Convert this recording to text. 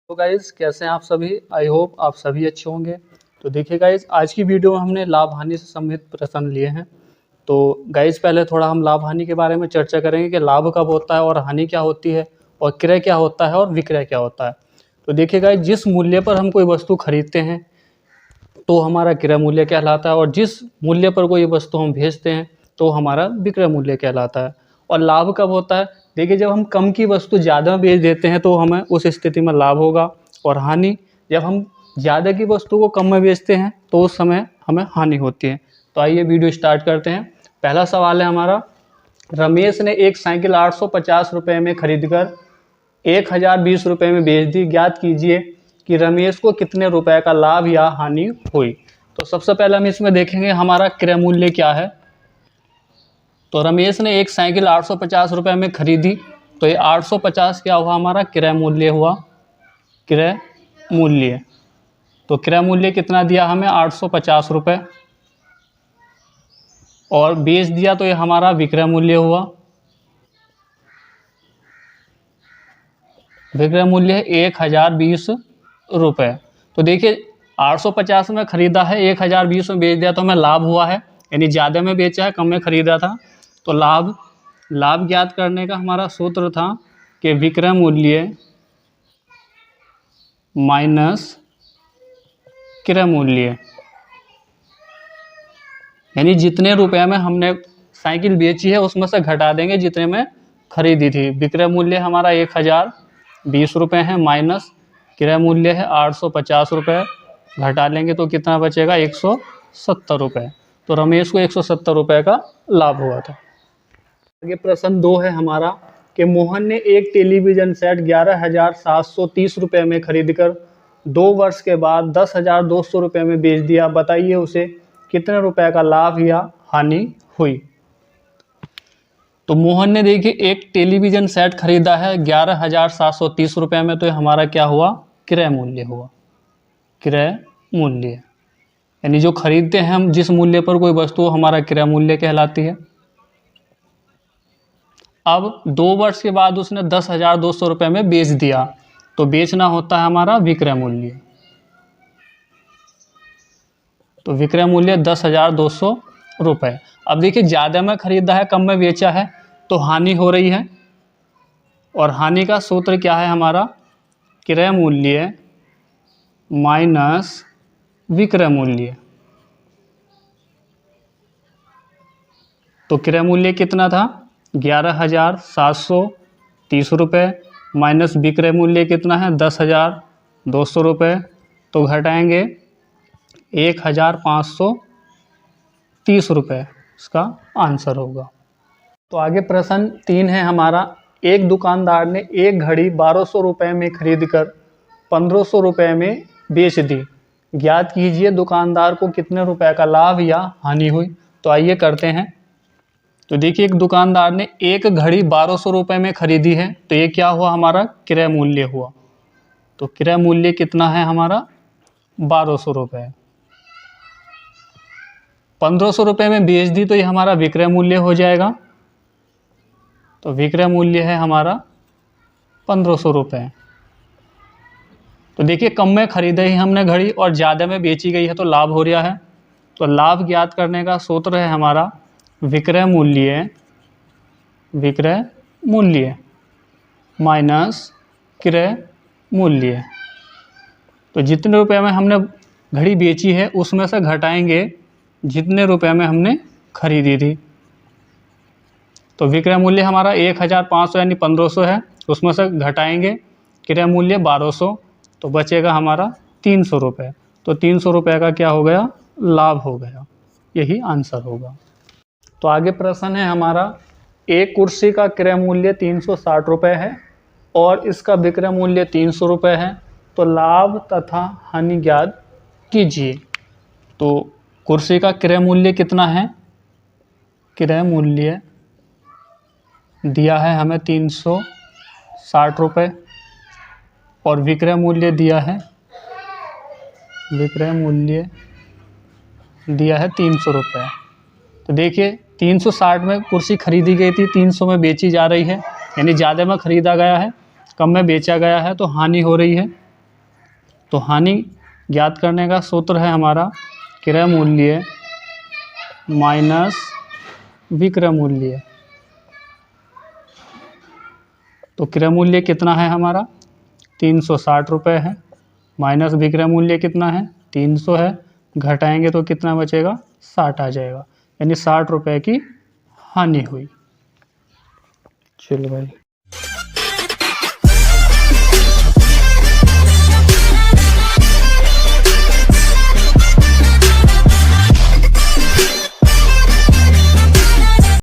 तो गाइज़ कैसे हैं आप सभी। आई होप आप सभी अच्छे होंगे। तो देखिए गाइज़, आज की वीडियो में हमने लाभ हानि से संबंधित प्रश्न लिए हैं। तो गाइज़ पहले थोड़ा हम लाभ हानि के बारे में चर्चा करेंगे कि लाभ कब होता है और हानि क्या होती है और क्रय क्या होता है और विक्रय क्या होता है। तो देखिए गाइज़, जिस मूल्य पर हम कोई वस्तु खरीदते हैं तो हमारा क्रय मूल्य कहलाता है, और जिस मूल्य पर कोई वस्तु हम बेचते हैं तो हमारा विक्रय मूल्य कहलाता है। और लाभ कब होता है? देखिए, जब हम कम की वस्तु ज़्यादा में बेच देते हैं तो हमें उस स्थिति में लाभ होगा। और हानि, जब हम ज़्यादा की वस्तु को कम में बेचते हैं तो उस समय हमें हानि होती है। तो आइए वीडियो स्टार्ट करते हैं। पहला सवाल है हमारा, रमेश ने एक साइकिल 850 रुपये में खरीदकर 1020 रुपये में बेच दी। ज्ञात कीजिए कि रमेश को कितने रुपए का लाभ या हानि हुई। तो सबसे पहले हम इसमें देखेंगे हमारा क्रय मूल्य क्या है। तो रमेश ने एक साइकिल 850 रुपये में खरीदी, तो ये 850 क्या हुआ, हमारा क्रय मूल्य हुआ। क्रय मूल्य, तो क्रय मूल्य कितना दिया हमें, 850 रुपये, और बेच दिया तो ये हमारा विक्रय मूल्य हुआ। विक्रय मूल्य है 1020 रुपये। तो देखिए, 850 में खरीदा है, 1020 में बेच दिया तो हमें लाभ हुआ है, यानी ज़्यादा में बेचा है, कम में खरीदा था। तो लाभ ज्ञात करने का हमारा सूत्र था कि विक्रय मूल्य माइनस क्रय मूल्य, यानी जितने रुपए में हमने साइकिल बेची है उसमें से घटा देंगे जितने में खरीदी थी। विक्रय मूल्य हमारा 1020 रुपये है, माइनस क्रय मूल्य है 850 रुपये, घटा लेंगे तो कितना बचेगा, 170 रुपये। तो रमेश को 170 रुपये का लाभ हुआ था। आगे प्रश्न 2 है हमारा कि मोहन ने एक टेलीविज़न सेट 11,730 रुपये में खरीदकर 2 वर्ष के बाद 10,200 रुपये में बेच दिया। बताइए उसे कितने रुपए का लाभ या हानि हुई। तो मोहन ने देखिए एक टेलीविज़न सेट खरीदा है 11,730 रुपये में, तो ये हमारा क्या हुआ, क्रय मूल्य हुआ। क्रय मूल्य यानी जो खरीदते हैं हम जिस मूल्य पर कोई वस्तु, हमारा क्रय मूल्य कहलाती है। अब 2 वर्ष के बाद उसने 10,200 रुपये में बेच दिया, तो बेचना होता है हमारा विक्रय मूल्य। तो विक्रय मूल्य 10,200 रुपये। अब देखिए, ज़्यादा में खरीदा है, कम में बेचा है, तो हानि हो रही है। और हानि का सूत्र क्या है हमारा, क्रय मूल्य माइनस विक्रय मूल्य। तो क्रय मूल्य कितना था, 11,730 रुपये, माइनस विक्रय मूल्य कितना है, 10,200 रुपये। तो घटाएंगे 1,530 रुपये, इसका आंसर होगा। तो आगे प्रश्न 3 है हमारा, एक दुकानदार ने एक घड़ी 1200 रुपये में खरीदकर 1500 रुपये में बेच दी। ज्ञात कीजिए दुकानदार को कितने रुपए का लाभ या हानि हुई। तो आइए करते हैं। तो देखिए, एक दुकानदार ने एक घड़ी 1200 रुपये में खरीदी है, तो ये क्या हुआ, हमारा क्रय मूल्य हुआ। तो क्रय मूल्य कितना है हमारा, 1200 रुपये। 1500 रुपये में बेच दी तो ये हमारा विक्रय मूल्य हो जाएगा। तो विक्रय मूल्य है हमारा 1500 रुपये। तो देखिए, कम में खरीदे ही हमने घड़ी और ज़्यादा में बेची गई है, तो लाभ हो रहा है। तो लाभ ज्ञात करने का सूत्र है हमारा विक्रय मूल्य माइनस क्रय मूल्य। तो जितने रुपए में हमने घड़ी बेची है उसमें से घटाएंगे जितने रुपए में हमने खरीदी थी। तो विक्रय मूल्य हमारा 1,500 यानी 1500 है, उसमें से घटाएंगे क्रय मूल्य 1200, तो बचेगा हमारा 300 रुपये। तो 300 रुपये का क्या हो गया, लाभ हो गया। यही आंसर होगा। तो आगे प्रश्न है हमारा, एक कुर्सी का क्रय मूल्य 360 रुपये है और इसका विक्रय मूल्य 300 रुपये है। तो लाभ तथा हानि ज्ञात कीजिए। तो कुर्सी का क्रय मूल्य कितना है, क्रय मूल्य दिया है हमें 360 रुपये, और विक्रय मूल्य दिया है 300 रुपये। तो देखिए, 360 में कुर्सी खरीदी गई थी, 300 में बेची जा रही है, यानी ज़्यादा में ख़रीदा गया है, कम में बेचा गया है, तो हानि हो रही है। तो हानि ज्ञात करने का सूत्र है हमारा क्रय मूल्य माइनस विक्रय मूल्य। तो क्रय मूल्य कितना है हमारा 360 रुपये है, माइनस विक्रय मूल्य कितना है 300 है, घटाएंगे तो कितना बचेगा 60 आ जाएगा, यानी 60 रुपये की हानि हुई। चलो भाई।